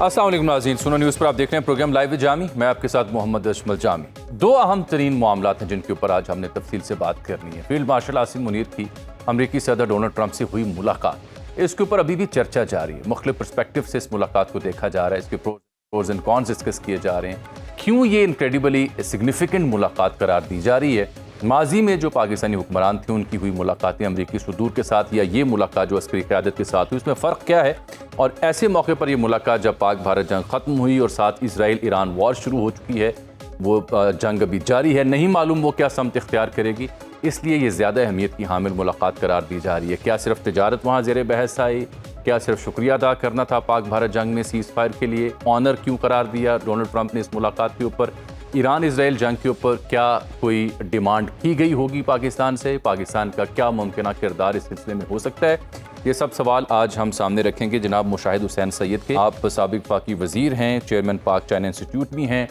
अस्सलाम वालेकुम नाज़रीन, सुनो न्यूज़ पर आप देख रहे हैं प्रोग्राम लाइव जामी। मैं आपके साथ मोहम्मद अजमल जामी। दो अहम तरीन मामलात हैं जिनके ऊपर आज हमने तफसील से बात करनी है। फील्ड मार्शल आसिम मुनीर की अमरीकी सदर डोनाल्ड ट्रंप से हुई मुलाकात, इसके ऊपर अभी भी चर्चा जारी है। मुख्तलिफ पर्सपेक्टिव से इस मुलाकात को देखा जा रहा है, इसके प्रोज एंड कॉन्स डिस्कस किए जा रहे हैं। क्यों ये इनक्रेडिबली सिग्निफिकेंट मुलाकात करार दी जा रही है? माजी में जो पाकिस्तानी हुक्मरान थे उनकी हुई मुलाकातें अमरीकी सदूर के साथ या ये मुलाकात जो अस्करी क़यादत के साथ हुई, उसमें फ़र्क क्या है? और ऐसे मौके पर यह मुलाकात जब पाक भारत जंग ख़त्म हुई और साथ इसराइल ईरान वॉर शुरू हो चुकी है, वो जंग अभी जारी है, नहीं मालूम वो क्या समत इख्तियार करेगी, इसलिए ये ज़्यादा अहमियत की हामिल मुलाकात करार दी जा रही है। क्या सिर्फ तजारत वहाँ ज़ेर बहस आई? क्या सिर्फ शुक्रिया अदा करना था पाक भारत जंग में सीज़ फायर के लिए? ऑनर क्यों करार दिया डोनाल्ड ट्रंप ने इस मुलाकात के ऊपर? ईरान इसराइल जंग के ऊपर क्या कोई डिमांड की गई होगी पाकिस्तान से? पाकिस्तान का क्या मुमकिन किरदार इस सिलसिले में हो सकता है? ये सब सवाल आज हम सामने रखेंगे। जनाब मुशाहिद हुसैन सैयद के, आप साबिक पाकी वज़ीर हैं, चेयरमैन पाक चाइना इंस्टीट्यूट भी हैं,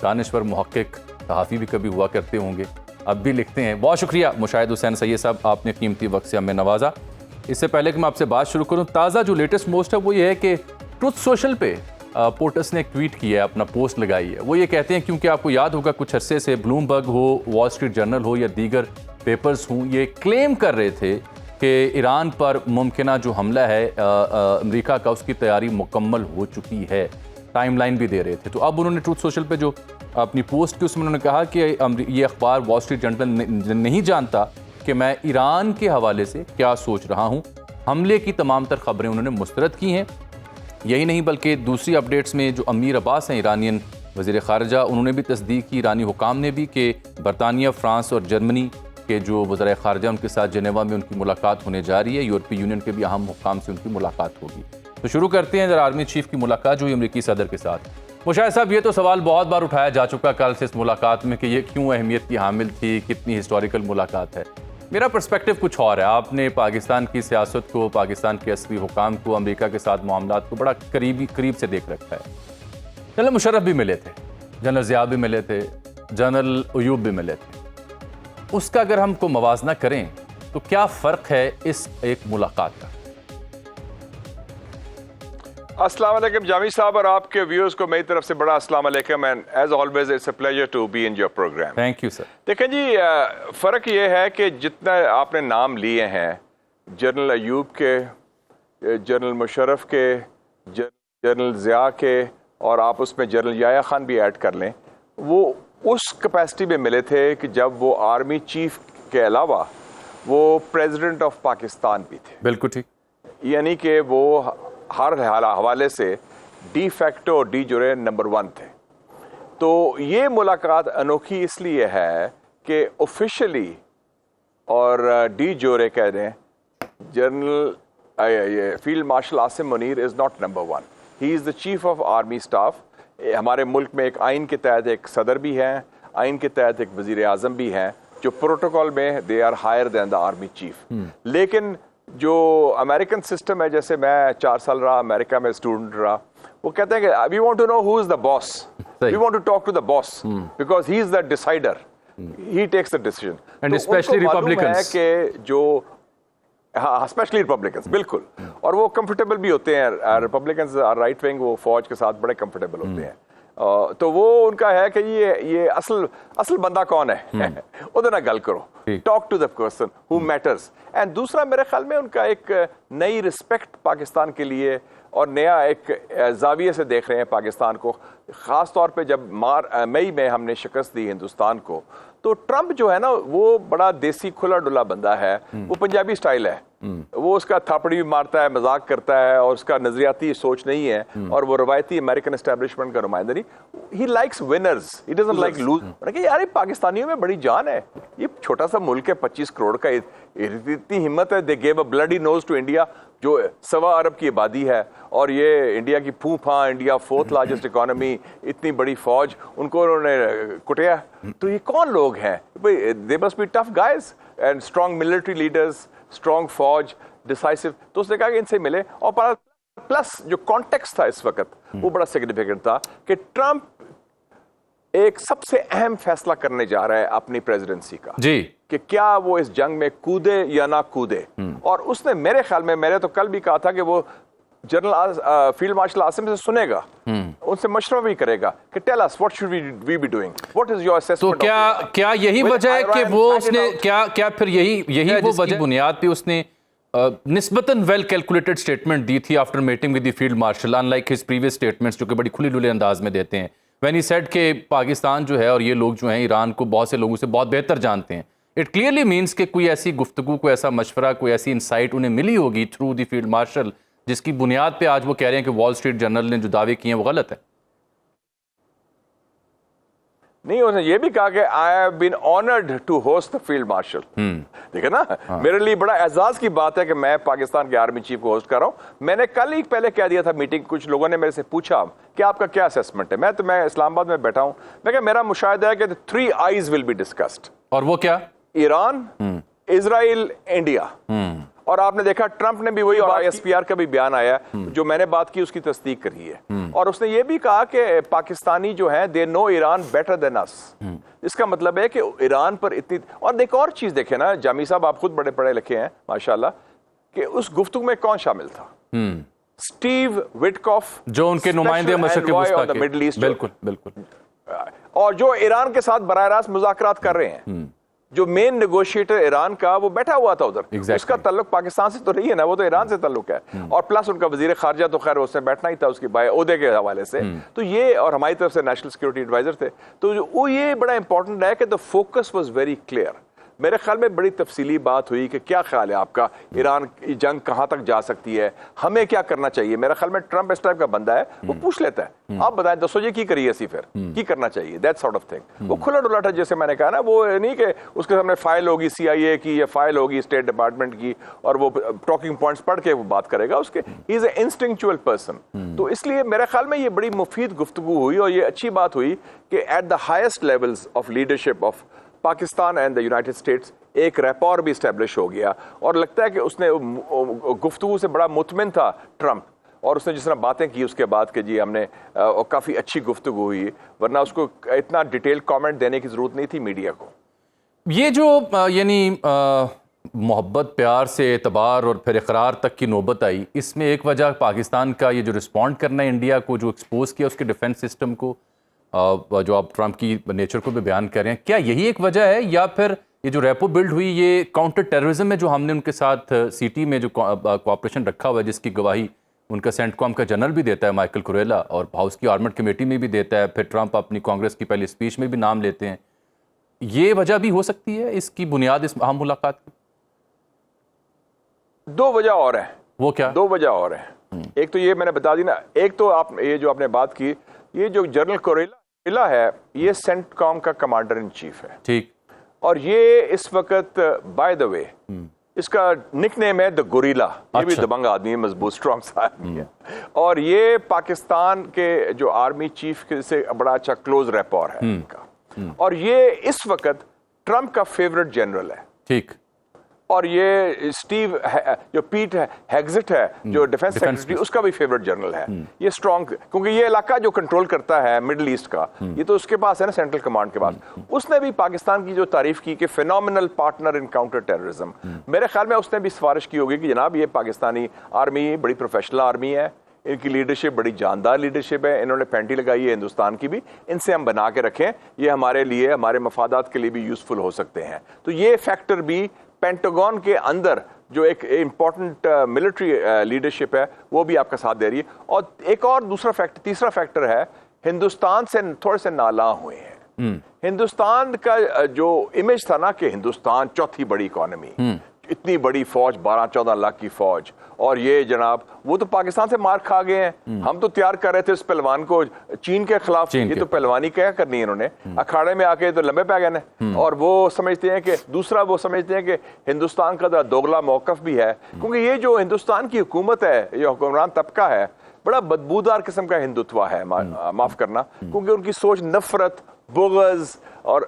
दानिश्वर मुहक्किक सहाफ़ी भी कभी हुआ करते होंगे, अब भी लिखते हैं। बहुत शुक्रिया मुशाहिद हुसैन सैयद साहब, आपने कीमती वक्त से हमें नवाजा। इससे पहले कि मैं आपसे बात शुरू करूँ, ताज़ा जो लेटेस्ट पोस्ट है वो ये है कि ट्रुथ सोशल पे पोर्टस ने एक ट्वीट किया है, अपना पोस्ट लगाई है। वो ये कहते हैं, क्योंकि आपको याद होगा कुछ अरसे से ब्लूमबर्ग हो, वॉल स्ट्रीट जर्नल हो या दीगर पेपर्स हों, ये क्लेम कर रहे थे कि ईरान पर मुमकिन जो हमला है अमेरिका का, उसकी तैयारी मुकम्मल हो चुकी है, टाइमलाइन भी दे रहे थे। तो अब उन्होंने ट्रूथ सोशल पे जो अपनी पोस्ट की उसमें उन्होंने कहा कि ये अखबार वॉल स्ट्रीट जर्नल नहीं जानता कि मैं ईरान के हवाले से क्या सोच रहा हूँ। हमले की तमाम तर खबरें उन्होंने मुस्तरद की हैं। यही नहीं बल्कि दूसरी अपडेट्स में जो अमीर अब्बास हैं ईरानियन वज़ीर ख़ारजा, उन्होंने भी तस्दीक की, ईरानी हुकाम ने भी, कि बरतानिया, फ्रांस और जर्मनी के जो वज़ीर ख़ारजा उनके साथ जनेवा में उनकी मुलाकात होने जा रही है। यूरोपीय यूनियन के भी अहम हुकाम से उनकी मुलाकात होगी। तो शुरू करते हैं जरा आर्मी चीफ़ की मुलाकात जो हुई अमरीकी सदर के साथ। मुशाहिद साहब, ये तो सवाल बहुत बार उठाया जा चुका कल से इस मुलाकात में कि ये क्यों अहमियत की हामिल थी, कितनी हिस्टोरिकल मुलाकात है। मेरा पर्सपेक्टिव कुछ और है। आपने पाकिस्तान की सियासत को, पाकिस्तान के असली हुकाम को, अमेरिका के साथ मामलात को बड़ा करीब से देख रखा है। जनरल मुशर्रफ भी मिले थे, जनरल ज़िया भी मिले थे, जनरल अयूब भी मिले थे। उसका अगर हमको मवाजना करें तो क्या फ़र्क है इस एक मुलाकात का? अस्सलाम वालेकुम जामी साहब और आपके व्यूअर्स को मेरी तरफ से बड़ा अस्सलाम वालेकुम and as always it's a pleasure to be in your program. Thank you sir. देखें जी, फ़र्क ये है कि जितना आपने नाम लिए हैं, जनरल अयूब के, जनरल मुशर्रफ के, जनरल ज़िया के, और आप उसमें जनरल याया खान भी ऐड कर लें, वो उस कैपेसिटी में मिले थे कि जब वो आर्मी चीफ के अलावा वो प्रेसिडेंट ऑफ पाकिस्तान भी थे। बिल्कुल ठीक। यानी कि वो हर हवाले से डी फैक्टो और डी जुरे नंबर 1 थे। तो ये मुलाकात अनोखी इसलिए है कि ऑफिशियली और डी जुरे कह दें, general field marshal Asim Munir is not number 1, he is the chief of army staff. हमारे मुल्क में एक आइन के तहत एक सदर भी हैं, आइन के तहत एक वज़ीर आज़म भी हैं, जो प्रोटोकॉल में they are higher than the army chief. लेकिन जो अमेरिकन सिस्टम है, जैसे मैं 4 साल रहा अमेरिका में, स्टूडेंट रहा, वो कहते हैं कि we want to know who is the boss, we want to talk to the boss because he is the decider, he takes the decision. And specially Republicans के जो, हाँ स्पेशली रिपब्लिकन्स, बिल्कुल, और वो कंफर्टेबल भी होते हैं। रिपब्लिकन्स राइट विंग, वो फौज के साथ बड़े कंफर्टेबल होते हैं। तो वो उनका है कि ये असल बंदा कौन है, उधर ना गल करो, talk to the person who matters. And दूसरा, मेरे ख्याल में उनका एक नई रिस्पेक्ट पाकिस्तान के लिए और नया एक जाविये से देख रहे हैं पाकिस्तान को। ख़ास तौर पे जब मई में हमने शिकस्त दी हिंदुस्तान को, तो ट्रंप जो है ना, वो बड़ा देसी खुला डुला बंदा है, वो पंजाबी स्टाइल है, वो उसका थापड़ी भी मारता है, मजाक करता है, और उसका नजरियाती सोच नहीं है, और वो रवायती अमेरिकन एस्टेब्लिशमेंट का नुमाइंदा नहीं। He likes winners, he doesn't like loose. यार पाकिस्तानियों में बड़ी जान है, ये छोटा सा मुल्क है 25 करोड़ का, इतनी हिम्मत है। They gave a bloody nose to India, जो 1.25 अरब की आबादी है, और ये इंडिया की फूफा, इंडिया 4th लार्जेस्ट इकोनॉमी, इतनी बड़ी फौज, उनको उन्होंने कुटिया। तो ये कौन लोग हैं भाई? They must be tough guys and strong military leaders, strong फौज, डिसाइसिव। तो उसने कहा कि इनसे मिले। और प्लस जो कॉन्टेक्स्ट था इस वक्त, वो बड़ा सिग्निफिकेंट था कि ट्रंप एक सबसे अहम फैसला करने जा रहा है अपनी प्रेसिडेंसी का जी, कि क्या वो इस जंग में कूदे या ना कूदे। और उसने मेरे ख्याल में, मैंने तो कल भी कहा था कि वो जनरल फील्ड मार्शल आसिम से सुनेगा, उनसे मशवरा भी करेगा कि tell us what should we be doing, what is your assessment. तो क्या यही वजह है कि वो उसने क्या फिर यही वो वजह बुनियाद पे उसने निस्बतन वेल कैलकुलेटेड स्टेटमेंट दी थी after meeting with the field martial, unlike his previous statements जो कि बड़ी खुली डुले अंदाज में देते हैं, व्हेन ही सेड कि पाकिस्तान जो है और ये लोग जो हैं ईरान को बहुत से लोगों से बहुत बेहतर जानते हैं। इट क्लियरली मीन्स कि कोई ऐसी गुफ्तगू, कोई ऐसा मशवरा, कोई ऐसी इंसाइट उन्हें मिली होगी थ्रू द फील्ड मार्शल, जिसकी बुनियाद पे आज वो कह रहे हैं कि वॉल स्ट्रीट जर्नल ने जो दावे किए हैं वो गलत है। नहीं, उसने ये भी कहा कि I have been honoured to host the field marshal. देखा ना, मेरे लिए बड़ा एजाज की बात है कि मैं पाकिस्तान के आर्मी चीफ को होस्ट कर रहा हूं। मैंने कल ही पहले कह दिया था मीटिंग, कुछ लोगों ने मेरे से पूछा कि आपका क्या असेसमेंट है। मैं इस्लामाबाद में बैठा हूं, मैं कहा मेरा मुशाहिदा है कि 3 आईज विल बी डिस्कस्ड। और वो क्या? Iran, Israel, India. और आपने देखा ट्रंप ने भी वही, और ISPR का भी बयान आया, जो मैंने बात की उसकी तस्दीक करी है। और उसने ये भी कहा कि पाकिस्तानी जो है they know Iran better than us. इसका मतलब है कि ईरान पर इतनी, और एक और चीज देखे ना जामी साहब, आप खुद बड़े पढ़े लिखे हैं माशाल्लाह, कि उस गुफ्तगू में कौन शामिल था? स्टीव विटकॉफ, जो उनके नुमाइंदे मशरिक़ वस्ता के, मिडिल ईस्ट, बिल्कुल, और जो ईरान के साथ बराह रास्त मुज़ाकरात कर रहे हैं। जो मेन नेगोशिएटर ईरान का वो बैठा हुआ था उधर। उसका ताल्लुक पाकिस्तान से तो नहीं है ना, वो तो ईरान से ताल्लुक है। और प्लस उनका वजीर खारजा तो खैर उसने बैठना ही था उसकी बाय ओहदे के हवाले से। तो ये, और हमारी तरफ से नेशनल सिक्योरिटी एडवाइजर थे, तो वो ये बड़ा इंपॉर्टेंट है कि the focus was very clear. मेरे ख्याल में बड़ी तफसीली बात हुई कि क्या ख्याल है आपका, ईरान की जंग कहां तक जा सकती है, हमें क्या करना चाहिए। मेरा ख्याल में ट्रंप इस टाइप का बंदा है, वो पूछ लेता है आप बताएं दसो जी की करिए ऐसी, फिर की करना चाहिए, दैट सॉर्ट ऑफ थिंग। वो खुला डुला था, जैसे मैंने कहा ना, वो नहीं कि उसके सामने फाइल होगी CIA की या फाइल होगी स्टेट डिपार्टमेंट की और वो टॉकिंग पॉइंट्स पढ़ के वो बात करेगा। उसके he is a instinctual person. तो इसलिए मेरे ख्याल में ये बड़ी मुफीद गुफ्तगू हुई और ये अच्छी बात हुई कि at the highest levels of leadership of Pakistan and the United states एक रैपॉर भी इस्टेब्लिश हो गया। और लगता है कि उसने गुफ्तगू से बड़ा मुतमिन था ट्रंप, और उसने जिस तरह बातें की उसके बाद कि जी हमने काफ़ी अच्छी गुफ्तगू हुई, वरना उसको इतना डिटेल कमेंट देने की ज़रूरत नहीं थी मीडिया को। ये जो यानी मोहब्बत, प्यार से एतबार और फिर इकरार तक की नौबत आई, इसमें एक वजह पाकिस्तान का ये जो रिस्पॉन्ड करना है इंडिया को, जो एक्सपोज किया उसके डिफेंस सिस्टम को, जो आप ट्रंप की नेचर को भी बयान कर रहे हैं, क्या यही एक वजह है, या फिर ये जो रेपो बिल्ड हुई ये काउंटर टेररिज्म में जो हमने उनके साथ सीटी में जो कोऑपरेशन रखा हुआ है, जिसकी गवाही उनका सेंटकॉम का जनरल भी देता है माइकल कुरेला, और हाउस की आर्मर्ड कमेटी में भी देता है, फिर ट्रंप अपनी कांग्रेस की पहली स्पीच में भी नाम लेते हैं, ये वजह भी हो सकती है इसकी बुनियाद इस अहम मुलाकात की? 2 वजह और है। वो क्या? 2 वजह और है। एक तो ये मैंने बता दी ना, एक तो आप ये जो आपने बात की, ये जो जनरल कुरेला है ये सेंटकॉम का कमांडर इन चीफ है, ठीक, और ये इस वक्त बाय द वे इसका निकनेम है द गोरिल्ला। ये भी दबंग आदमी है, मजबूत स्ट्रॉन्ग सा आदमी है, और ये पाकिस्तान के जो आर्मी चीफ से बड़ा अच्छा क्लोज रैपॉर है इनका, और ये इस वक्त ट्रंप का फेवरेट जनरल है, ठीक। और ये स्टीव जो पीट हेग्जिट है जो डिफेंस सेक्रेटरी, उसका भी फेवरेट जनरल है। ये स्ट्रॉन्ग, क्योंकि ये इलाका जो कंट्रोल करता है मिडिल ईस्ट का, ये तो उसके पास है ना, सेंट्रल कमांड के पास। उसने भी पाकिस्तान की जो तारीफ की कि phenomenal partner in counter terrorism, मेरे ख्याल में उसने भी सिफारिश की होगी कि जनाब ये पाकिस्तानी आर्मी बड़ी प्रोफेशनल आर्मी है, इनकी लीडरशिप बड़ी जानदार लीडरशिप है, इन्होंने पैंटी लगाई है हिंदुस्तान की भी, इनसे हम बना के रखें, ये हमारे लिए, हमारे मफादात के लिए भी यूजफुल हो सकते हैं। तो ये फैक्टर भी पेंटागन के अंदर जो एक इंपॉर्टेंट मिलिट्री लीडरशिप है वो भी आपका साथ दे रही है। और एक और तीसरा फैक्टर है, हिंदुस्तान से थोड़े से नाला हुए हैं। हिंदुस्तान का जो इमेज था ना कि हिंदुस्तान चौथी बड़ी इकोनॉमी, इतनी बड़ी फौज, 12-14 लाख की फौज, और ये जनाब वो तो पाकिस्तान से मार खा गए हैं। हम तो तैयार कर रहे थे इस पहलवान को चीन के खिलाफ, ये तो पहलवानी क्या करनी है इन्होंने, अखाड़े में आके तो लंबे पै गए हैं। और वो समझते हैं कि दूसरा वो समझते हैं कि हिंदुस्तान का दोगला मौकफ भी है, क्योंकि ये जो हिंदुस्तान की हुकूमत है, ये हुक्मरान तबका है, बड़ा बदबूदार किस्म का हिंदुत्व है, माफ करना, क्योंकि उनकी सोच नफरत, बुग़्ज़ और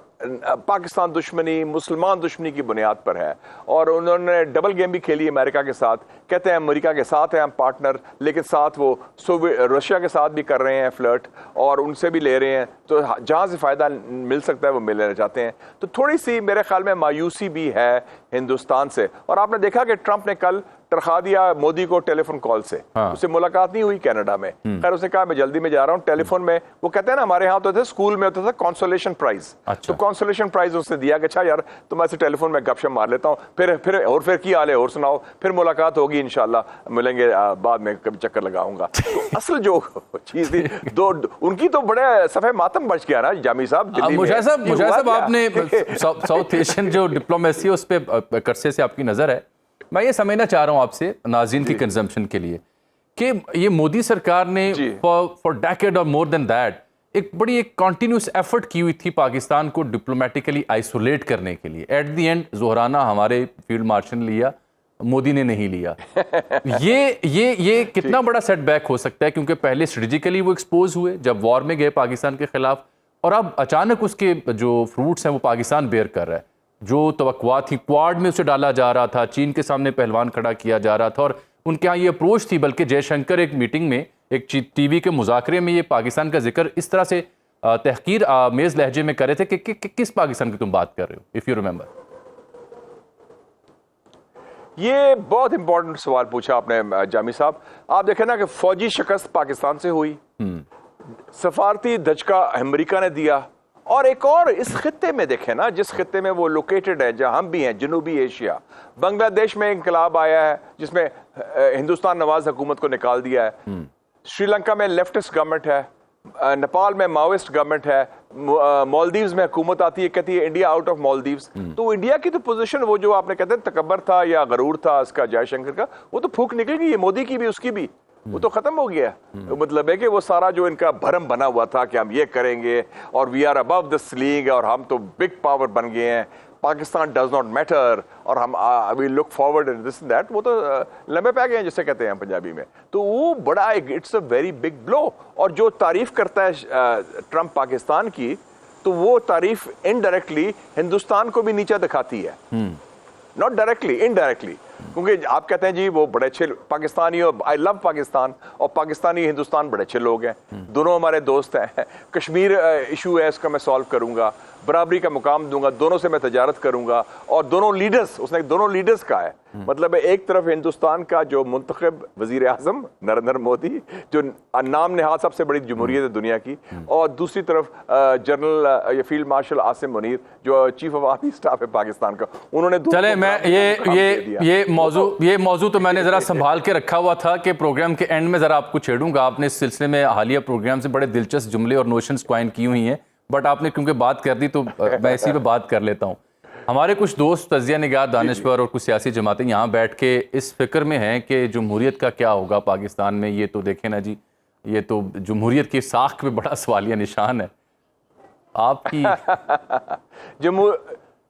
पाकिस्तान दुश्मनी, मुसलमान दुश्मनी की बुनियाद पर है। और उन्होंने डबल गेम भी खेली अमेरिका के साथ, कहते हैं अमेरिका के साथ हैं हम पार्टनर, लेकिन साथ वो रशिया के साथ भी कर रहे हैं फ्लर्ट, और उनसे भी ले रहे हैं, तो जहाँ से फ़ायदा मिल सकता है वो मिल लेना चाहते हैं। तो थोड़ी सी मेरे ख्याल में मायूसी भी है हिंदुस्तान से। और आपने देखा कि ट्रंप ने कल तरखा दिया मोदी को टेलीफोन कॉल से। उससे मुलाकात नहीं हुई कनाडा में। खैर उसने कहा मैं जल्दी में जा रहा हूँ। टेलीफोन में वो कहते हैं ना, हमारे यहाँ तो थे स्कूल में होता था कॉन्सोलेशन प्राइज। तो कॉन्सोलेशन प्राइज उसने दिया कि अच्छा यार तुम ऐसे टेलीफोन में गपशप मार लेता हूँ, फिर की हाल है और सुनाओ, फिर मुलाकात होगी इंशाल्लाह, मिलेंगे बाद में कभी चक्कर लगाऊंगा। तो असल जो चीज थी उनकी तो बड़े सफे मातम बच गया ना जामी साहब दिल्ली में। मुझे साहब आपने साउथ एशियन जो डिप्लोमेसी है उस पर करसे से आपकी नजर है। मैं ये समझना चाह रहा हूं आपसे नाज़रीन की कंजम्पशन के लिए कि ये मोदी सरकार ने फॉर डेकेड और मोर देन दैट एक कॉन्टिन्यूस एफर्ट की हुई थी पाकिस्तान को डिप्लोमेटिकली आइसोलेट करने के लिए। एट द एंड जोहराना हमारे फील्ड मार्शल ने लिया, मोदी ने नहीं लिया। ये कितना बड़ा सेटबैक हो सकता है, क्योंकि पहले स्ट्रेटेजिकली वो एक्सपोज हुए जब वॉर में गए पाकिस्तान के खिलाफ, और अब अचानक उसके जो फ्रूट्स हैं वो पाकिस्तान बेयर कर रहा है। जो तवक्कुआत थी क्वाड में उसे डाला जा रहा था, चीन के सामने पहलवान खड़ा किया जा रहा था, और उनके यहाँ ये अप्रोच थी, बल्कि जयशंकर एक मीटिंग में एक टीवी के मुज़ाकरे में ये पाकिस्तान का जिक्र इस तरह से तहकीर आमेज लहजे में कर रहे थे कि किस पाकिस्तान की तुम बात कर रहे हो, इफ़ यू रिमेंबर। ये बहुत इंपॉर्टेंट सवाल पूछा आपने जामी साहब। आप देखें ना कि फौजी शिकस्त पाकिस्तान से हुई, सफारती दचका अमेरिका ने दिया, और एक और इस खित्ते में देखें ना, जिस खित्ते में वो लोकेटेड है, जहां हम भी हैं, जनूबी एशिया, बांग्लादेश में इंकलाब आया है जिसमें हिंदुस्तान नवाज हुकूमत को निकाल दिया है, श्रीलंका में लेफ्टिस्ट गवर्नमेंट है, नेपाल में माओइस्ट गवर्नमेंट है, मालदीव्स में हुकूमत आती है, कहती है इंडिया आउट ऑफ मालदीव्स। तो इंडिया की तो पोजीशन, वो जो आपने कहते हैं तकबर था या गरूर था उसका जयशंकर का, वो तो फूक निकल गई है, मोदी की भी उसकी भी, वो तो खत्म हो गया। मतलब है कि वो सारा जो इनका भरम बना हुआ था कि हम ये करेंगे और we are above this league और हम तो बिग पावर बन गए हैं, पाकिस्तान डज नॉट मैटर और हम we look forward in this that, वो तो लंबे पै गए हैं जिसे कहते हैं पंजाबी में। तो वो बड़ा it's a very big blow. और जो तारीफ करता है ट्रंप पाकिस्तान की, तो वो तारीफ इनडायरेक्टली हिंदुस्तान को भी नीचा दिखाती है, नॉट डायरेक्टली, इनडायरेक्टली। क्योंकि आप कहते हैं जी वो बड़े अच्छे पाकिस्तानी, आई लव पाकिस्तान, और पाकिस्तानी हिंदुस्तान बड़े अच्छे लोग हैं, दोनों हमारे दोस्त हैं, कश्मीर इशू है इसका मैं सॉल्व करूंगा, बराबरी का मुकाम दूंगा, दोनों से मैं तजारत करूंगा, और दोनों लीडर्स, उसने दोनों लीडर्स का है, मतलब एक तरफ हिंदुस्तान का जो मुंतखब वजीर आजम नरेंद्र मोदी, जो नाम नेहाद सबसे बड़ी जमहूरियत है दुनिया की, और दूसरी तरफ जनरल या फील्ड मार्शल आसिम मुनीर जो चीफ ऑफ आर्मी स्टाफ है पाकिस्तान का। उन्होंने चले मैं ये मौजू तो मैंने जरा संभाल के रखा हुआ था कि प्रोग्राम के एंड में जरा आपको छेड़ूंगा। आपने इस सिलसिले में हालिया प्रोग्राम से बड़े दिलचस्प जुमले और नोशंस क्वाइन की हुई हैं, बट आपने क्योंकि बात कर दी तो मैं इसी पे बात कर लेता हूँ। हमारे कुछ दोस्त तजिया निगार, दानिश्वर और कुछ सियासी जमातें यहाँ बैठ के इस फिक्र में हैं कि जमहूरियत का क्या होगा पाकिस्तान में। ये तो देखें ना जी, ये तो जमहूरियत की साख पे बड़ा सवालिया निशान है। आपकी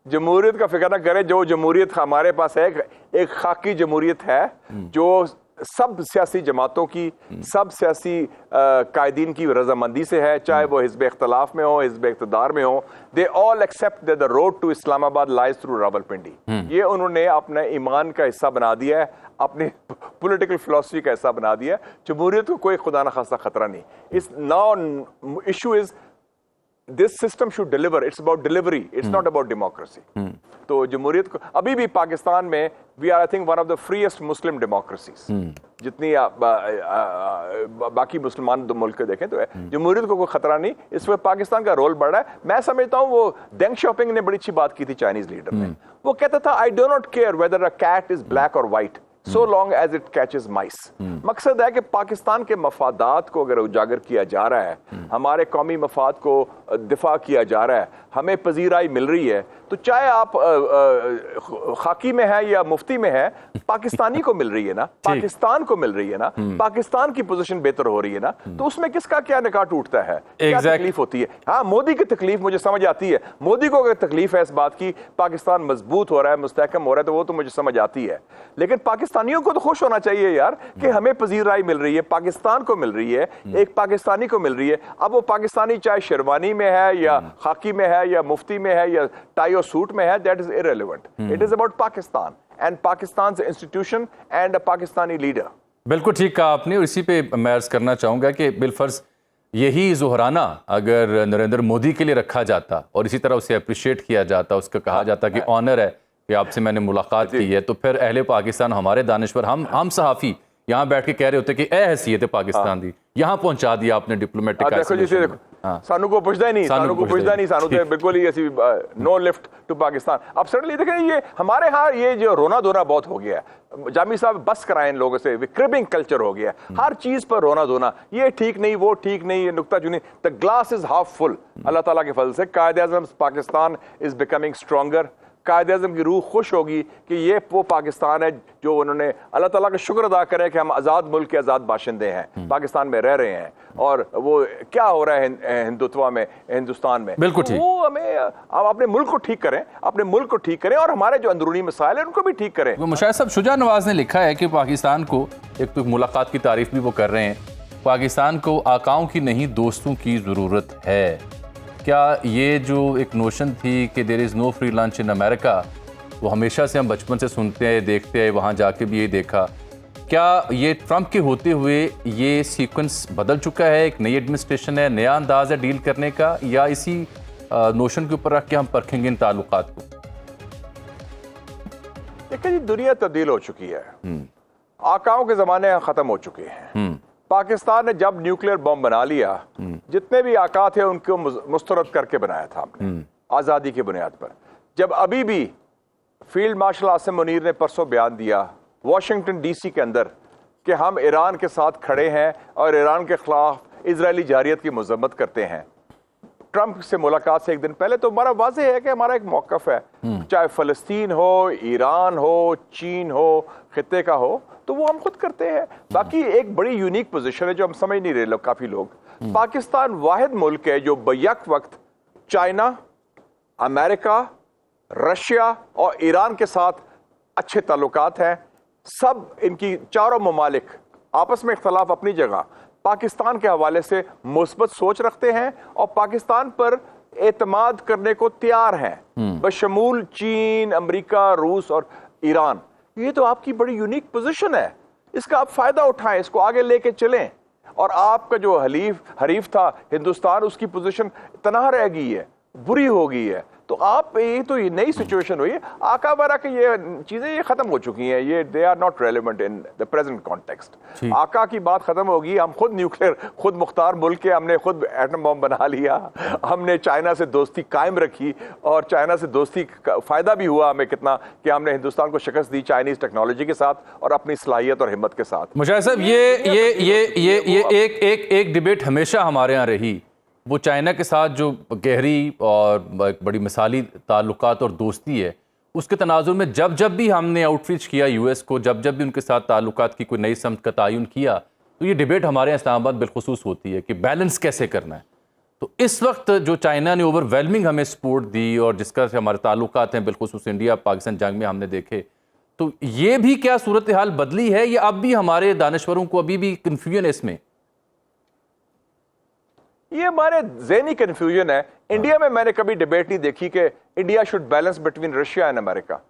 जमहूरियत का फिक्र ना करें, जो जमहूरियत हमारे पास है एक खाकी जमहूरियत है जो सब सियासी जमातों की, सब सियासी कायदीन की रजामंदी से है, चाहे वो हिज़्ब इख्तलाफ में हो, हिज़्ब इक़्तिदार में हो। They all accept that the road to Islamabad lies through Rawalpindi. ये उन्होंने अपने ईमान का हिस्सा बना दिया है, अपनी पॉलिटिकल फिलॉसफी का हिस्सा बना दिया है। जमहूरियत को कोई खुदा न खास्ता खतरा नहीं। इस now issue is this system should deliver, it's about delivery, it's not about democracy. तो जमहूरियत को अभी भी पाकिस्तान में we are I think one of the freest Muslim democracies, जितनी बाकी मुसलमान मुल्क देखें तो जमहूरियत को कोई खतरा नहीं। इस पर पाकिस्तान का रोल बढ़ रहा है। मैं समझता हूँ वो डेंग शॉपिंग ने बड़ी अच्छी बात की थी चाइनीज लीडर ने, वो कहता था I do not care whether a cat is black और white so long as it catches mice। मकसद है कि पाकिस्तान के मफादात को अगर उजागर किया जा रहा है, हमारे कौमी मफाद को दिफा किया जा रहा है, हमें पजीराई मिल रही है, तो चाहे आप खाकी में है या मुफ्ती में है, पाकिस्तानी को मिल रही है ना, पाकिस्तान को मिल रही है ना, पाकिस्तान की पोजीशन बेहतर हो रही है ना, तो उसमें किसका क्या निकाह टूटता है, क्या तकलीफ होती है। हाँ, मोदी की तकलीफ मुझे समझ आती है। मोदी को अगर तकलीफ है इस बात की पाकिस्तान मजबूत हो रहा है, मुस्तहकम हो रहा है, तो वो तो मुझे समझ आती है। लेकिन पाकिस्तानियों को तो खुश होना चाहिए यार कि हमें पजीराई मिल रही है, पाकिस्तान को मिल रही है, एक पाकिस्तानी को मिल रही है। अब वो पाकिस्तानी चाहे शेरवानी में है या खाकी में है या मुफ्ती में है या टाई और सूट में है, that is irrelevant. It is about Pakistan and Pakistan institution and a Pakistani leader. बिल्कुल ठीक कहा आपने, और इसी पे मैं अर्ज करना चाहूंगा कि बिलफर्ज यही जोहराना अगर नरेंद्र मोदी के लिए रखा जाता और इसी तरह उसे अप्रिशिएट किया जाता, उसका कहा जाता कि ऑनर है कि आपसे मैंने मुलाकात की है, तो फिर अहले पाकिस्तान हमारे दानिश्वर हम सहाफ़ी यहाँ बैठ के कह रहे होते कि ए हैसियत है पाकिस्तान दी, यहाँ पहुंचा दिया आपने डिप्लोमेटिक देखो जी देखो सानू को पुछदा ही नहीं, सानू को पुछदा नहीं, सानू तो बिल्कुल ही ऐसी नो लिफ्ट टू पाकिस्तान। अब सडनली देखें ये हमारे यहाँ ये जो रोना धोना बहुत हो गया है। जामी साहब बस कराएं इन लोगों से, क्रिबिंग कल्चर हो गया है, हर चीज पर रोना धोना, ये ठीक नहीं वो ठीक नहीं, ये नुक्ता चुनी। The glass is half full. Allah ताला के फजल से Quaid-e-Azam Pakistan is becoming stronger. Quaid-e-Azam की रूह खुश होगी कि ये वो पाकिस्तान है जो उन्होंने, अल्लाह ताला का शुक्र अदा करें कि हम आज़ाद मुल्क के आज़ाद बाशिंदे हैं, पाकिस्तान में रह रहे हैं, और वो क्या हो रहा है हिंदुत्व में, हिंदुस्तान में, बिल्कुल ठीक। वो हमें अपने मुल्क को ठीक करें, अपने मुल्क को ठीक करें, और हमारे जो अंदरूनी मसाइल हैं उनको भी ठीक करें। मुशाहिद साहब, शुजा नवाज ने लिखा है कि पाकिस्तान को, एक तो मुलाकात की तारीफ भी वो कर रहे हैं, पाकिस्तान को आकाओं की नहीं दोस्तों की ज़रूरत है। क्या ये जो एक नोशन थी कि there is no free lunch in America, वो हमेशा से हम बचपन से सुनते हैं, देखते हैं, वहाँ जाके भी ये देखा, क्या ये ट्रंप के होते हुए ये सीक्वेंस बदल चुका है, एक नई एडमिनिस्ट्रेशन है, नया अंदाज है डील करने का, या इसी नोशन के ऊपर रख के हम परखेंगे इन ताल्लुकात को? देखिए जी, दुनिया तब्दील हो चुकी है, आकाओं के ज़माने ख़त्म हो चुके हैं। पाकिस्तान ने जब न्यूक्लियर बम बना लिया, जितने भी आका थे उनको मुस्तरद करके बनाया था हमने आज़ादी की बुनियाद पर। जब अभी भी फील्ड मार्शल आसिम मुनीर ने परसों बयान दिया वाशिंगटन डीसी के अंदर कि हम ईरान के साथ खड़े हैं और ईरान के खिलाफ इजरायली जारियत की मजम्मत करते हैं, ट्रंप से मुलाकात से एक दिन पहले, तो हमारा वाज़ेह है कि हमारा एक मौक़िफ़ है, चाहे फ़लस्तीन हो, ईरान हो, चीन हो, खित्ते का हो, तो वो हम खुद करते हैं। बाकी एक बड़ी यूनिक पोजीशन है जो हम समझ नहीं रहे लोग, काफ़ी लोग। पाकिस्तान वाहिद मुल्क है जो बैक वक्त चाइना, अमेरिका, रशिया और ईरान के साथ अच्छे ताल्लुकात हैं। सब इनकी चारों ममालिक आपस में इख्तलाफ अपनी जगह, पाकिस्तान के हवाले से मुस्बत सोच रखते हैं और पाकिस्तान पर एतमाद करने को तैयार हैं, बशमूल चीन, अमेरिका, रूस और ईरान। ये तो आपकी बड़ी यूनिक पोजीशन है, इसका आप फायदा उठाएं, इसको आगे लेके चलें। और आपका जो हरीफ था हिंदुस्तान, उसकी पोजीशन तनहा रह गई है, बुरी हो गई है। तो आप ये नई सिचुएशन हुई है, आका वारा की ये चीजें ये खत्म हो चुकी हैं, ये they are not relevant in the present context. आका की बात खत्म होगी, हम खुद न्यूक्लियर, खुद मुख्तार मुल्क के, हमने खुद एटम बम बना लिया, हमने चाइना से दोस्ती कायम रखी, और चाइना से दोस्ती का फायदा भी हुआ हमें कितना कि हमने हिंदुस्तान को शिकस्त दी चाइनीज टेक्नोलॉजी के साथ और अपनी सलाहियत और हिम्मत के साथ। मुशाहिद साहब, ये एक डिबेट हमेशा हमारे यहाँ रही, वो चाइना के साथ जो गहरी और बड़ी मिसाली ताल्लुकात और दोस्ती है, उसके तनाजुर में जब जब भी हमने आउटरीच किया यूएस को, जब जब भी उनके साथ ताल्लुकात की कोई नई समत का तयन किया, तो ये डिबेट हमारे यहाँ इस्लामाबाद बिलखुसूस होती है कि बैलेंस कैसे करना है। तो इस वक्त जो चाइना ने ओवरवेलमिंग हमें सपोर्ट दी और जिसका से हमारे ताल्लुकात हैं बिलखुसूस इंडिया पाकिस्तान जंग में हमने देखे, तो ये भी क्या सूरत हाल बदली है, या अब भी हमारे दानश्वरों को अभी भी कन्फ्यूजन है इसमें? ये हमारे ज़हनी कंफ्यूजन है। इंडिया में मैंने कभी डिबेट नहीं देखी कि India should balance between Russia and America.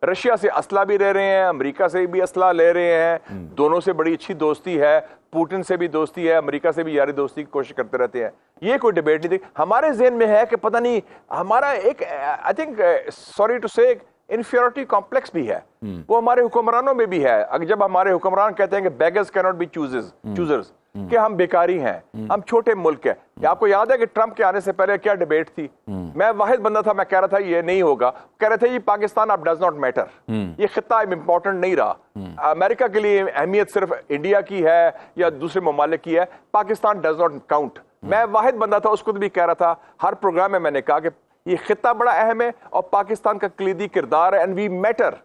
Russia से असला भी ले रहे हैं, अमेरिका से भी असला ले रहे हैं, दोनों से बड़ी अच्छी दोस्ती है, पुतिन से भी दोस्ती है, अमेरिका से भी यारी दोस्ती की कोशिश करते रहते हैं। ये कोई डिबेट नहीं देखी। हमारे जहन में है कि पता नहीं, हमारा एक आई थिंक सॉरी टू से इन्फीरियरिटी कॉम्प्लेक्स भी है, वो हमारे हुक्मरानों में भी है। अगर जब हमारे हुक्मरान कहते हैं कि beggars can not be choosers, कि हम बेकारी हैं, हम छोटे मुल्क हैं। आपको याद है कि ट्रंप के आने से पहले क्या डिबेट थी? मैं वाहिद बंदा था, मैं कह रहा था ये नहीं होगा, कह रहे थे ये पाकिस्तान अब डज नॉट मैटर, ये खिता इंपॉर्टेंट नहीं रहा, अमेरिका के लिए अहमियत सिर्फ इंडिया की है या दूसरे ममालिक की है, पाकिस्तान डज नॉट काउंट। मैं वाहिद बंदा था, उसको भी कह रहा था, हर प्रोग्राम में मैंने कहा कि ये खिता बड़ा अहम है और पाकिस्तान का कलीदी किरदार है, एंड वी मैटर।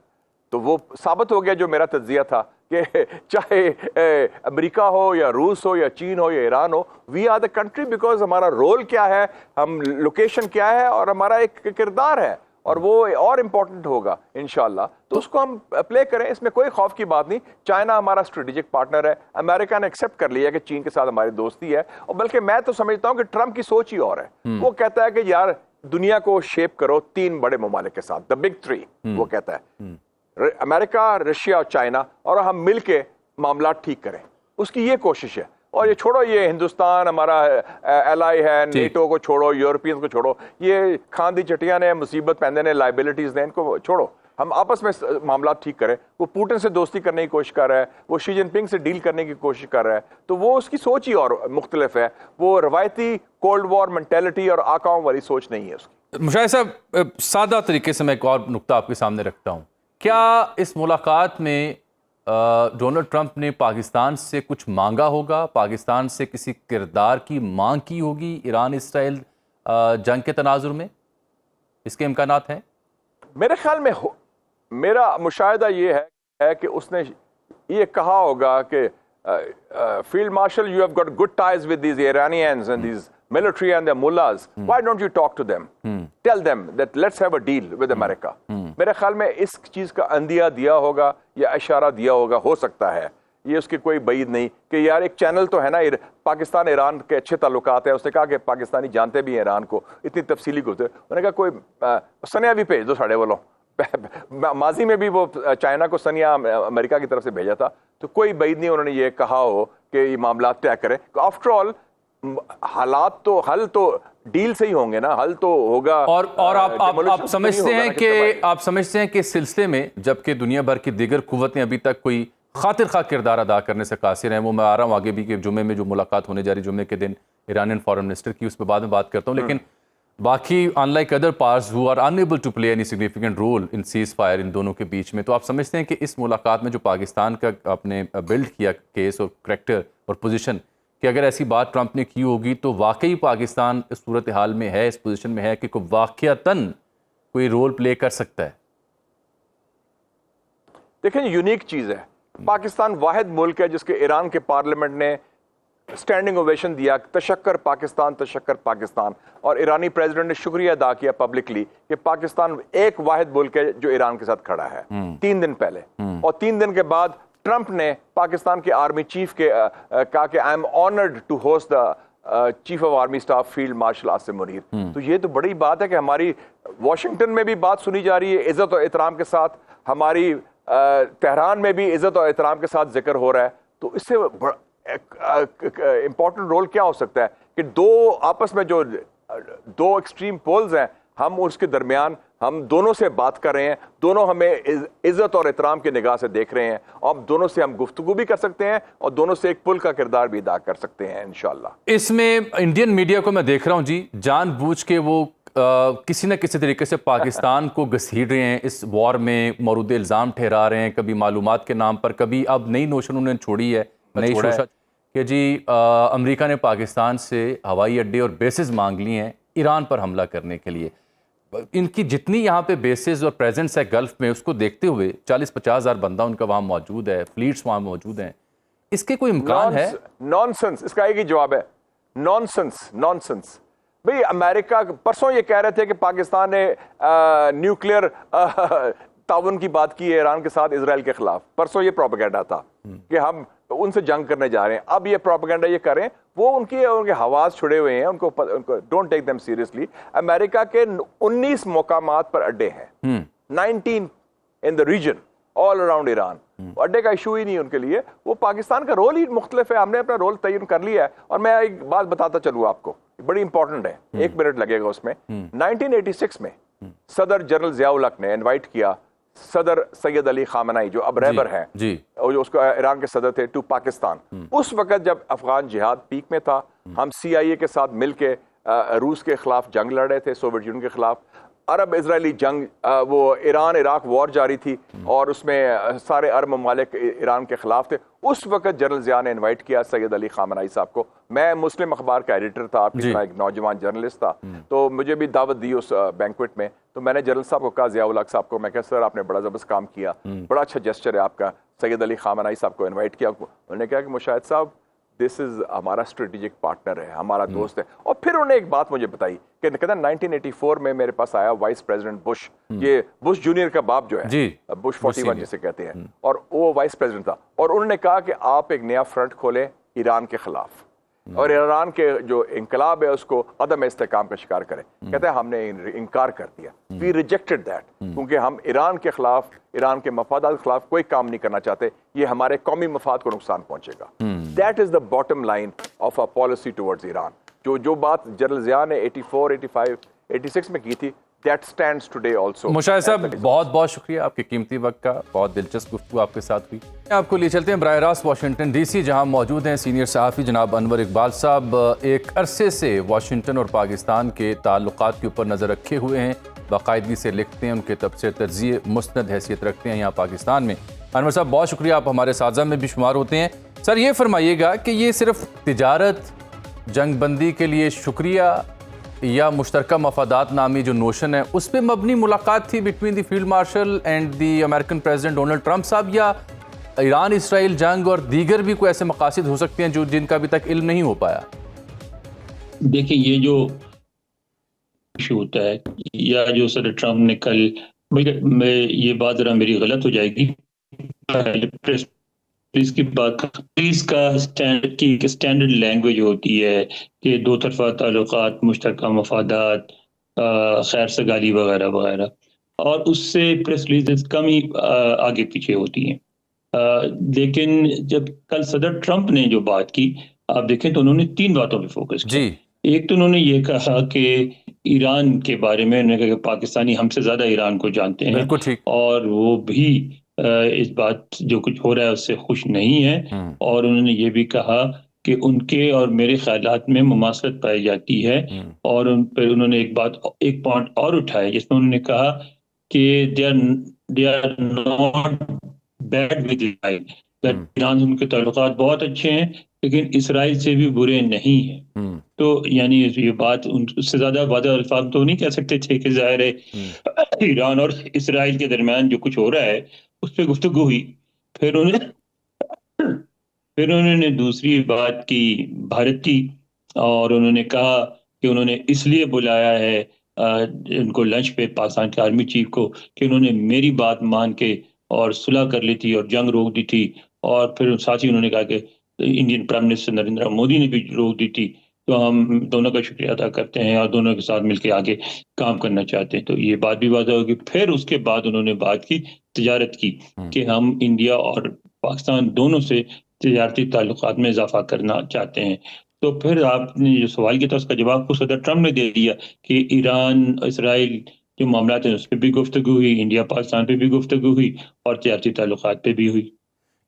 तो वो साबित हो गया जो मेरा तज्जिया था कि चाहे अमेरिका हो या रूस हो या चीन हो या ईरान हो, we are the country, because हमारा रोल क्या है, हम लोकेशन क्या है और हमारा एक किरदार है, और वो और इम्पोर्टेंट होगा इंशाल्लाह। तो उसको हम प्ले करें, इसमें कोई खौफ की बात नहीं। चाइना हमारा स्ट्रेटेजिक पार्टनर है, अमेरिका ने एक्सेप्ट कर लिया कि चीन के साथ हमारी दोस्ती है, और बल्कि मैं तो समझता हूं कि ट्रंप की सोच ही और है। वो कहता है कि यार दुनिया को शेप करो 3 बड़े ममालिक के साथ, द बिग 3 वो कहता है, अमेरिका, रशिया और चाइना, और हम मिलके मामला ठीक करें, उसकी ये कोशिश है। और ये छोड़ो, ये हिंदुस्तान हमारा एलाई है, नेटो को छोड़ो, यूरोपियंस को छोड़ो, ये खांदी चटिया ने मुसीबत पैंदे ने, लाइबिलिटीज ने, इनको छोड़ो, हम आपस में मामला ठीक करें। वो पुतिन से दोस्ती करने की कोशिश कर रहा है, वो शी जिनपिंग से डील करने की कोशिश कर रहा है, तो वो उसकी सोच ही और मुख्तलिफ है। वो रवायती कोल्ड वॉर मेंटेलिटी और आकाओं वाली सोच नहीं है उसकी। मुशाहिद साहब, सादा तरीके से मैं एक और नुक्ता आपके सामने रखता हूँ। क्या इस मुलाकात में डोनाल्ड ट्रंप ने पाकिस्तान से कुछ मांगा होगा, पाकिस्तान से किसी किरदार की मांग की होगी ईरान इसराइल जंग के तनाजुर में? इसके इम्कानात हैं? मेरे ख्याल में मेरा मुशाहिदा ये है कि उसने ये कहा होगा कि field marshal, you have got good ties with these Iranians and these military and their mullahs, why don't you talk to them, tell them that let's have a deal with America. मेरे ख्याल में इस चीज का अंदिया दिया होगा या इशारा दिया होगा, हो सकता है, ये उसकी कोई बईद नहीं कि यार एक चैनल तो है ना, पाकिस्तान ईरान के अच्छे ताल्लुकात हैं। उसने कहा कि पाकिस्तानी जानते भी हैं ईरान को, इतनी तफसीली को। उन्होंने कहा कोई सनिया भी भेज दो साढ़े वालों। माजी में भी वो चाइना को सनिया अमेरिका की तरफ से भेजा था, तो कोई बईद नहीं उन्होंने ये कहा हो कि ये मामला तय करें। आफ्टर ऑल हालात तो हल तो डील से ही होंगे ना, हल तो होगा। और आप समझते हैं कि इस सिलसिले में जबकि दुनिया भर की दीगर कुव्वतें अभी तक कोई खातिर खा किरदार अदा करने से कासिर हैं, वो मैं आ रहा हूँ आगे भी कि जुम्मे में जो मुलाकात होने जा रही जुम्मे के दिन ईरानियन फॉरेन मिनिस्टर की, उस पर बाद में बात करता हूँ, लेकिन बाकी unlike other parts who are unable to play any significant role in ceasefire इन दोनों के बीच में, तो आप समझते हैं कि इस मुलाकात में जो पाकिस्तान का आपने बिल्ड किया केस और करैक्टर और पोजीशन, कि अगर ऐसी बात ट्रंप ने की होगी तो वाकई पाकिस्तान इस सूरत हाल में है, इस पोजीशन में है कि कोई वाकयातन कोई रोल प्ले कर सकता है? देखें, यूनिक चीज़ है। पाकिस्तान वाहिद मुल्क है जिसके ईरान के पार्लियामेंट ने स्टैंडिंग ओवेशन दिया, तशक्कर पाकिस्तान, तशक्कर पाकिस्तान, और ईरानी प्रेसिडेंट ने शुक्रिया अदा किया पब्लिकली कि पाकिस्तान एक वाहिद मुल्क है जो ईरान के साथ खड़ा है। 3 दिन पहले, और 3 दिन के बाद ट्रंप ने पाकिस्तान के आर्मी चीफ के कहा कि I am honoured to host the chief of army staff field marshal Asim Munir. तो ये तो बड़ी बात है कि हमारी वॉशिंगटन में भी बात सुनी जा रही है इज्जत और एहतराम के साथ, हमारी तेहरान में भी इज्जत और एहतराम के साथ जिक्र हो रहा है। तो इससे इंपॉर्टेंट रोल क्या हो सकता है कि दो आपस में जो दो एक्सट्रीम पोल्स हैं, हम उसके दरमियान हम दोनों से बात कर रहे हैं, दोनों हमें इज्जत और एहतराम की निगाह से देख रहे हैं, और दोनों से हम गुफ्तगू भी कर सकते हैं और दोनों से एक पुल का किरदार भी अदा कर सकते हैं इंशाल्लाह। इसमें इंडियन मीडिया को मैं देख रहा हूं जी, जानबूझ के वो किसी न किसी तरीके से पाकिस्तान को घसीट रहे हैं, इस वॉर में मौरूद इल्ज़ाम ठहरा रहे हैं, कभी मालूमात के नाम पर, कभी अब नई नोशन उन्होंने छोड़ी है, नई सोचा कि जी अमेरिका ने पाकिस्तान से हवाई अड्डे और बेसिस मांग लिए हैं ईरान पर हमला करने के लिए। इनकी जितनी यहाँ पे बेसिस और प्रेजेंस है गल्फ में, उसको देखते हुए 40-50 हज़ार बंदा उनका वहाँ मौजूद है, फ्लीट्स वहाँ मौजूद हैं, इसके कोई इम्कान है? नॉनसेंस, इसका एक ही जवाब है, नॉनसेंस। नॉनसेंस भाई, अमेरिका परसों ये कह रहे थे कि पाकिस्तान ने न्यूक्लियर ताउन की बात की है ईरान के साथ इजराइल के खिलाफ। परसों ये प्रोपेगेंडा था कि हम उनसे जंग करने जा रहे हैं। अब ये प्रोपेगेंडा ये करें, वो उनके हवास छुड़े हुए हैं, उनको don't take them seriously. America के 19 मकामात पर अड्डे हैं, 19 in the region all around Iran. अड्डे का इशू ही नहीं उनके लिए, वो पाकिस्तान का रोल ही मुख्तलिफ है, हमने अपना रोल तयन कर लिया है। और मैं एक बात बताता चलूँ आपको, बड़ी इंपॉर्टेंट है, 1 मिनट लगेगा उसमें। 1986 में सदर जनरल जियाउल हक ने इन्वाइट किया सदर सैयद अली खामनाई, जो अब रहबर हैं और जो उसको ईरान के सदर थे, टू पाकिस्तान। उस वक्त जब अफगान जिहाद पीक में था, हम CIA के साथ मिलके रूस के खिलाफ जंग लड़ रहे थे, सोवियत यूनियन के खिलाफ। अरब इजरायली जंग, वो ईरान इराक वॉर जारी थी और उसमें सारे अरब ममालिक ईरान के खिलाफ थे। उस वक्त जनरल जिया ने इन्वाइट किया सैयद अली खामनाई साहब को। मैं मुस्लिम अखबार का एडिटर था, आपकी तरह एक नौजवान जर्नलिस्ट था, तो मुझे भी दावत दी उस बैंक्वेट में। तो मैंने जनरल साहब को कहा, जियाउल हक साहब को, मैं कहा सर आपने बड़ा ज़बरदस्त काम किया, बड़ा अच्छा जेस्चर है आपका। सैयद अली खामनाई साहब को इन्वाइट किया, उन्होंने कहा कि मुशाहिद साहब दिस इज हमारा स्ट्रेटेजिक पार्टनर है, हमारा दोस्त है। और फिर उन्होंने एक बात मुझे बताई कि कहता 1984 में मेरे पास आया वाइस प्रेसिडेंट बुश, ये बुश जूनियर का बाप जो है, बुश 41 जिसे कहते हैं, और वो वाइस प्रेसिडेंट था। और उन्होंने कहा कि आप एक नया फ्रंट खोलें ईरान के खिलाफ, और ईरान के जो इनकलाब है उसको अदम इस्तेकाम का शिकार करें। कहते हैं हमने इनकार कर दिया, वी रिजेक्टेड दैट, क्योंकि हम ईरान के खिलाफ, ईरान के मफादात के खिलाफ कोई काम नहीं करना चाहते, ये हमारे कौमी मफाद को नुकसान पहुंचेगा। That is the bottom line of a policy towards Iran. जो बात जनरल ज़िया ने 84, 85, 86 में की थी, that stands today also. Mushahid साहब, बहुत बहुत शुक्रिया आपके कीमती वक्त का, बहुत दिलचस्प गुफ्तगू आपके साथ हुई। आपको लिए चलते हैं बराह रास्त वाशिंगटन DC, जहां मौजूद हैं सीनियर सहाफ़ी जनाब अनवर इकबाल साहब। एक अरसे से वाशिंगटन और पाकिस्तान के ताल्लुकात के ऊपर नज़र रखे हुए हैं, बाकायदगी से लिखते हैं, उनके तबसरे तर्जीह मुस्नद हैसियत रखते हैं यहाँ पाकिस्तान में। अनवर साहब, बहुत शुक्रिया, आप हमारे साझा में भी शुमार होते हैं। सर, ये फरमाइएगा कि ये सिर्फ तिजारत, जंग बंदी के लिए शुक्रिया या मुश्तरका मफादात नामी जो नोशन है उस पर मबनी मुलाकात थी between the field martial and the American president Donald Trump साहब, या ईरान इसराइल जंग और दीगर भी कोई ऐसे मकासद हो सकते हैं जो जिनका अभी तक इल्म नहीं हो पाया? देखिए, ये जो इशू होता है या जो सर ट्रंप ने कल, मैं ये बात जरा मेरी गलत हो जाएगी, प्रेस इसकी बात, इसका स्टैंडर्ड लैंग्वेज होती है कि दो तरफा ताल्लुकात, मुश्तरका मफादात, खैर सगाली वगैरह वगैरह, और उससे प्रेस रिलीज कम ही आगे पीछे होती हैं। लेकिन जब कल सदर ट्रंप ने जो बात की, आप देखें तो उन्होंने 3 बातों पे फोकस किया। एक तो उन्होंने ये कहा कि ईरान के बारे में, उन्होंने कहा कि पाकिस्तानी हमसे ज्यादा ईरान को जानते हैं, और वो भी इस बात जो कुछ हो रहा है उससे खुश नहीं है। और उन्होंने ये भी कहा कि उनके और मेरे ख्यालात में मुमासलत पाई जाती है। और उन पर उन्होंने एक पॉइंट और उठाया जिसमें उन्होंने कहा कि they are not bad with Israel, Iran से उनके ताल्लुकात बहुत अच्छे हैं, लेकिन इसराइल से भी बुरे नहीं हैं। तो यानी ये बात उससे ज्यादा वादा अल्फाज तो नहीं कह सकते थे कि जाहिर है ईरान और इसराइल के दरमियान जो कुछ हो रहा है उस पर गुफ्तगू हुई। फिर उन्होंने दूसरी बात की भारत की, और उन्होंने कहा कि उन्होंने इसलिए बुलाया है उनको लंच पे, पाकिस्तान के आर्मी चीफ को, कि उन्होंने मेरी बात मान के और सुलह कर ली थी और जंग रोक दी थी। और फिर साथ ही उन्होंने कहा कि Indian prime minister Narendra Modi ने भी रोक दी थी, तो हम दोनों का शुक्रिया अदा करते हैं और दोनों के साथ मिलकर आगे काम करना चाहते हैं। तो ये बात भी वादा होगी। फिर उसके बाद उन्होंने बात की तिजारत की कि हम इंडिया और पाकिस्तान दोनों से तिजारती ताल्लुकात में इजाफा करना चाहते हैं। तो फिर आपने जो सवाल किया था उसका जवाब को सदर ट्रंप ने दे दिया कि ईरान इसराइल जो मामला है उस पर भी गुफ्तगू हुई, इंडिया पाकिस्तान पे भी गुफ्तगू हुई, और तिजारती ताल्लुकात पे भी हुई।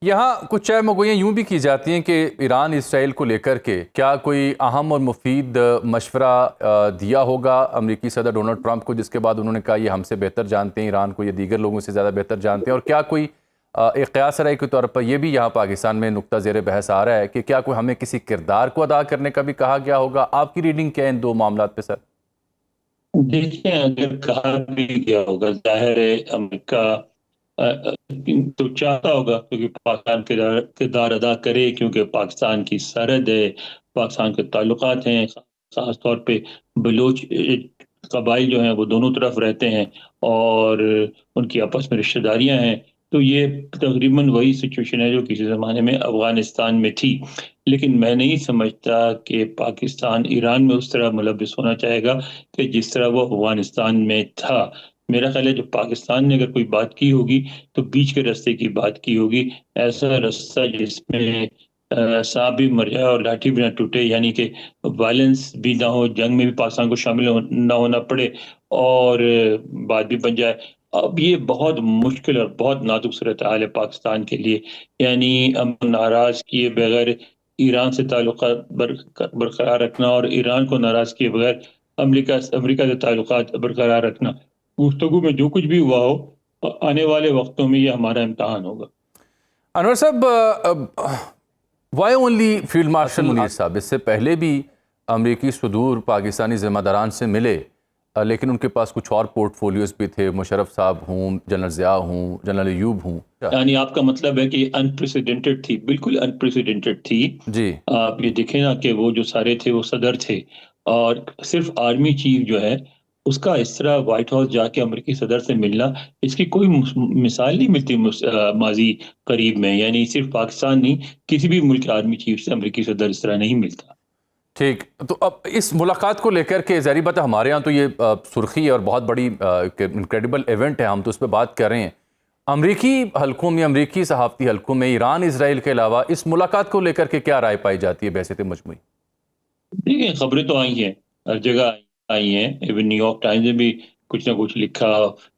यहाँ कुछ चाय मगोइयाँ यूँ भी की जाती हैं कि ईरान इसराइल को लेकर के क्या कोई अहम और मुफीद मशवरा दिया होगा अमेरिकी सदर डोनाल्ड ट्रंप को, जिसके बाद उन्होंने कहा ये हमसे बेहतर जानते हैं ईरान को, ये दीगर लोगों से ज़्यादा बेहतर जानते हैं? और क्या कोई एक क़यास राय के तौर पर यह भी यहाँ पाकिस्तान में नुक्ता ज़ेर बहस आ रहा है कि क्या कोई हमें किसी किरदार को अदा करने का भी कहा गया होगा? आपकी रीडिंग क्या है इन 2 मामलात पे सर? देखिए, अगर कहा भी गया होगा, जाहिर है अमेरिका तो चाहता होगा क्योंकि पाकिस्तान किरदार अदा करे, क्योंकि पाकिस्तान की सरहद है, पाकिस्तान के ताल्लुकात हैं, खास तौर पे बलोच कबाइल जो हैं वो दोनों तरफ रहते हैं और उनकी आपस में रिश्तेदारियां हैं। तो ये तकरीबन वही सिचुएशन है जो किसी ज़माने में अफगानिस्तान में थी। लेकिन मैं नहीं समझता कि पाकिस्तान ईरान में उस तरह मुलविस होना चाहेगा कि जिस तरह वो अफगानिस्तान में था। मेरा ख्याल है जो पाकिस्तान ने अगर कोई बात की होगी तो बीच के रास्ते की बात की होगी, ऐसा रास्ता जिसमें सांप भी मर जाए और लाठी भी ना टूटे, यानी कि वायलेंस भी ना हो, जंग में भी पाकिस्तान को शामिल ना होना पड़े और बात भी बन जाए। अब ये बहुत मुश्किल और बहुत नाजुक सूरत हाल है पाकिस्तान के लिए, यानी अमन नाराज किए बगैर ईरान से ताल्लुकात बरकरार रखना और ईरान को नाराज किए बगैर अमेरिका से ताल्लुकात बरकरार रखना, गुफ्तगू में जो कुछ भी हुआ हो आने वाले वक्तों में ये हमारा इम्तहान होगा। Anwar sahab, why only field marshal Munir sahab इससे पहले भी अमरीकी सुदूर पाकिस्तानी ज़िम्मेदारान से मिले, लेकिन उनके पास कुछ और पोर्टफोलियोज भी थे, मुशर्रफ साहब हूँ, जनरल ज़िया हूँ, जनरल अयूब हूँ। यानी आपका मतलब है कि अनप्रेसिडेंटेड थी, बिल्कुल अनप्रेसिडेंटेड थी जी। आप ये देखें ना कि वो जो सारे थे वो सदर थे, और सिर्फ आर्मी चीफ जो है उसका इस तरह व्हाइट हाउस जाके अमेरिकी सदर से मिलना, इसकी कोई मिसाल नहीं मिलती माजी करीब में। यानी सिर्फ पाकिस्तान नहीं, किसी भी मुल्क के आर्मी चीफ से अमेरिकी सदर इस तरह नहीं मिलता। ठीक, तो अब इस मुलाकात को लेकर के ज़ाहिर बात है हमारे यहाँ तो ये सुर्खी और बहुत बड़ी इनक्रेडिबल इवेंट है, हम तो उस पर बात कर रहे हैं। अमरीकी हलकों में, अमरीकी सहाफ़ती हलकों में ईरान इसराइल के अलावा इस मुलाकात को लेकर के क्या राय पाई जाती है बहसत मजमूई? देखिए, खबरें तो आई हैं, हर जगह आई हैं। इवन न्यूयॉर्क टाइम्स ने भी कुछ ना कुछ लिखा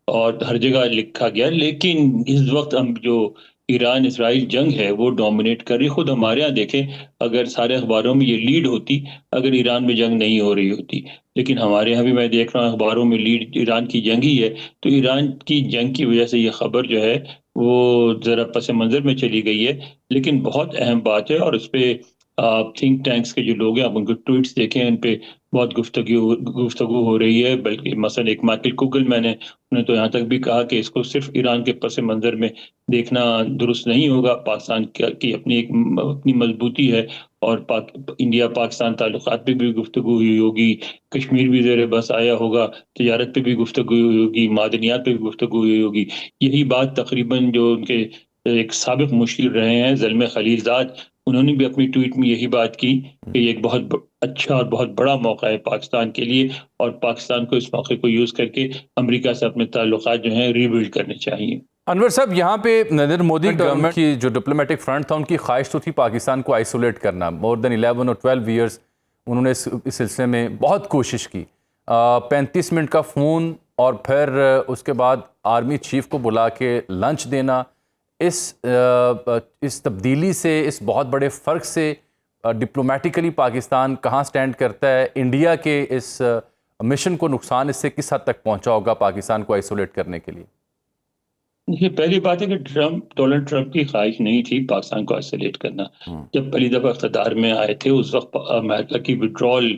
और हर जगह लिखा गया, लेकिन इस वक्त हम जो ईरान इसराइल जंग है वो डोमिनेट कर रही है। खुद हमारे यहाँ देखें, अगर सारे अखबारों में ये लीड होती, अगर ईरान में जंग नहीं हो रही होती, लेकिन हमारे यहाँ भी मैं देख रहा हूँ अखबारों में लीड ईरान की जंग ही है। तो ईरान की जंग की वजह से ये खबर जो है वो जरा पस मंजर में चली गई है, लेकिन बहुत अहम बात है। और उस पर थिंक टैंक्स के जो लोग हैं, आप उनको ट्वीट्स देखें, इन पे बहुत गुफ्तगू हो रही है। बल्कि मसलन एक माइकल कुगल मैंने उन्होंने तो यहाँ तक भी कहा कि इसको सिर्फ ईरान के पस मंजर में देखना दुरुस्त नहीं होगा। पाकिस्तान की अपनी मजबूती है और इंडिया पाकिस्तान ताल्लुकात पे भी गुफ्तगू हुई होगी, कश्मीर भी ज़ेर बस आया होगा, तिजारत पे भी गुफ्तगू हुई होगी, मादनियात पे भी गुफ्तगू हुई होगी। यही बात तकरीबन जो उनके एक साबिक मुशीर रहे हैं ज़ल्मे खलीलजाद, उन्होंने भी अपनी ट्वीट में यही बात की कि ये एक बहुत अच्छा और बहुत बड़ा मौका है पाकिस्तान के लिए, और पाकिस्तान को इस मौके को यूज़ करके अमेरिका से अपने ताल्लुकात जो हैं रीबिल्ड करने चाहिए। अनवर साहब, यहाँ पे नरेंद्र मोदी गवर्नमेंट की जो डिप्लोमेटिक फ्रंट था, उनकी ख्वाहिश तो थी पाकिस्तान को आइसोलेट करना। मोर देन 11 और 12 ईयर्स उन्होंने इस सिलसिले में बहुत कोशिश की। 35 मिनट का फ़ोन और फिर उसके बाद आर्मी चीफ को बुला के लंच देना, इस तब्दीली से, इस बहुत बड़े फ़र्क से डिप्लोमेटिकली पाकिस्तान कहाँ स्टैंड करता है? इंडिया के इस मिशन को नुकसान इससे किस हद तक पहुँचा होगा पाकिस्तान को आइसोलेट करने के लिए? ये पहली बात है कि डोनाल्ड ट्रंप की ख्वाहिश नहीं थी पाकिस्तान को आइसोलेट करना। जब पहली दफा इक़्तिदार में आए थे, उस वक्त अमेरिका की विड्रॉल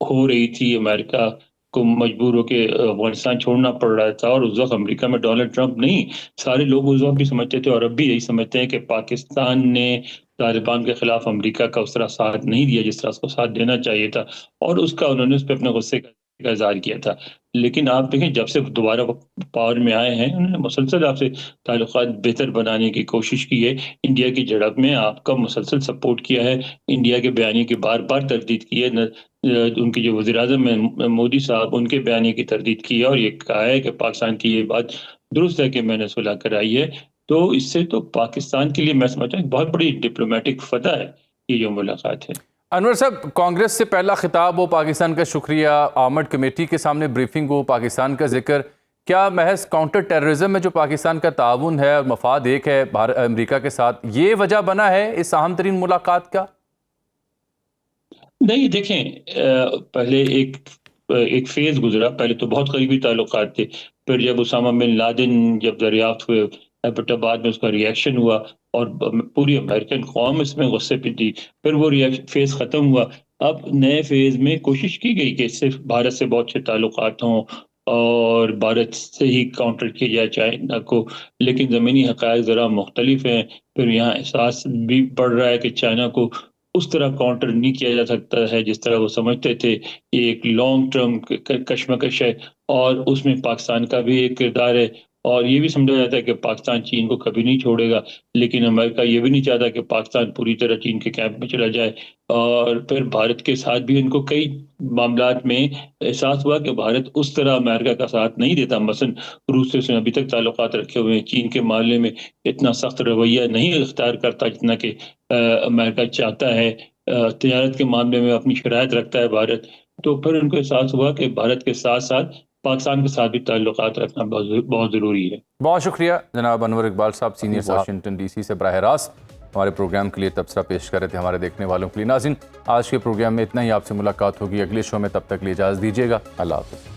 हो रही थी, अमेरिका को मजबूर होकर अफगानिस्तान छोड़ना पड़ रहा था, और उस वक्त अमेरिका में डोनाल्ड ट्रंप नहीं, सारे लोग उस वक्त भी समझते थे और अब भी यही समझते हैं कि पाकिस्तान ने तालिबान के खिलाफ अमेरिका का उस तरह साथ नहीं दिया जिस तरह उसको साथ देना चाहिए था, और उसका उन्होंने उस पर अपने गुस्से का इजहार किया था। लेकिन आप देखें, जब से दोबारा पावर में आए हैं, उन्होंने मुसलसल आपसे ताल्लुकात बेहतर बनाने की कोशिश की है। इंडिया की झड़प में आपका मुसलसल सपोर्ट किया है, इंडिया के बयानी की बार बार तरदीद की है। उनके जो वज़ीर-ए-आज़म हैं मोदी साहब, उनके बयानी की तरदीद की है और ये कहा है कि पाकिस्तान की ये बात दुरुस्त है कि मैंने सुलह कराई है। तो इससे तो पाकिस्तान के लिए मैं समझता हूँ बहुत बड़ी डिप्लोमेटिक फतह है ये जो मुलाकात है। अनवर साहब, कांग्रेस से पहला खिताब हो, पाकिस्तान का शुक्रिया, आर्मड कमेटी के सामने ब्रीफिंग हो, पाकिस्तान का जिक्र, क्या महज काउंटर टेररिज्म में जो पाकिस्तान का ताउन है और मफाद एक है भारत अमेरिका के साथ, ये वजह बना है इस अहम तरीन मुलाकात का? नहीं, देखें, पहले एक फेज गुजरा। पहले तो बहुत करीबी ताल्लुकात थे, फिर जब उसामा बिन लादेन जब दरियाफ्त हुए, एबटाबाद में उसका रिएक्शन हुआ और पूरी अमेरिकन कौम इसमें गुस्से पे थी, फिर वो रिएक्शन फेज खत्म हुआ। अब नए फेज में कोशिश की गई कि सिर्फ भारत से बहुत अच्छे ताल्लुकात हों और भारत से ही काउंटर किया जाए चाइना को, लेकिन ज़मीनी हक़ाइक़ ज़रा मुख्तलिफ हैं। फिर यहाँ एहसास भी बढ़ रहा है कि चाइना को उस तरह काउंटर नहीं किया जा सकता है जिस तरह वो समझते थे। ये एक लॉन्ग टर्म कशमकश है और उसमें पाकिस्तान का भी एक किरदार है, और ये भी समझा जाता है कि पाकिस्तान चीन को कभी नहीं छोड़ेगा, लेकिन अमेरिका ये भी नहीं चाहता कि पाकिस्तान पूरी तरह चीन के कैंप में चला जाए। और फिर भारत के साथ भी इनको कई मामलात में एहसास हुआ कि भारत उस तरह अमेरिका का साथ नहीं देता। मसलन रूस से उसने अभी तक ताल्लुकात रखे हुए हैं, चीन के मामले में इतना सख्त रवैया नहीं इख्तियार करता जितना कि अमेरिका चाहता है। तिजारत के मामले में अपनी शराइत रखता है भारत। तो फिर उनको एहसास हुआ कि भारत के साथ साथ पाकिस्तान के साथ भी ताल्लुकात रखना बहुत ज़रूरी है। बहुत शुक्रिया जनाब अनवर इकबाल साहब, सीनियर वाशिंगटन डीसी से बराह रास्त हमारे प्रोग्राम के लिए तबसरा पेश कर रहे थे हमारे देखने वालों के लिए। नाज़रीन, आज के प्रोग्राम में इतना ही, आपसे मुलाकात होगी अगले शो में, तब तक लिए इजाज़त दीजिएगा। अल्लाह हाफ़िज़।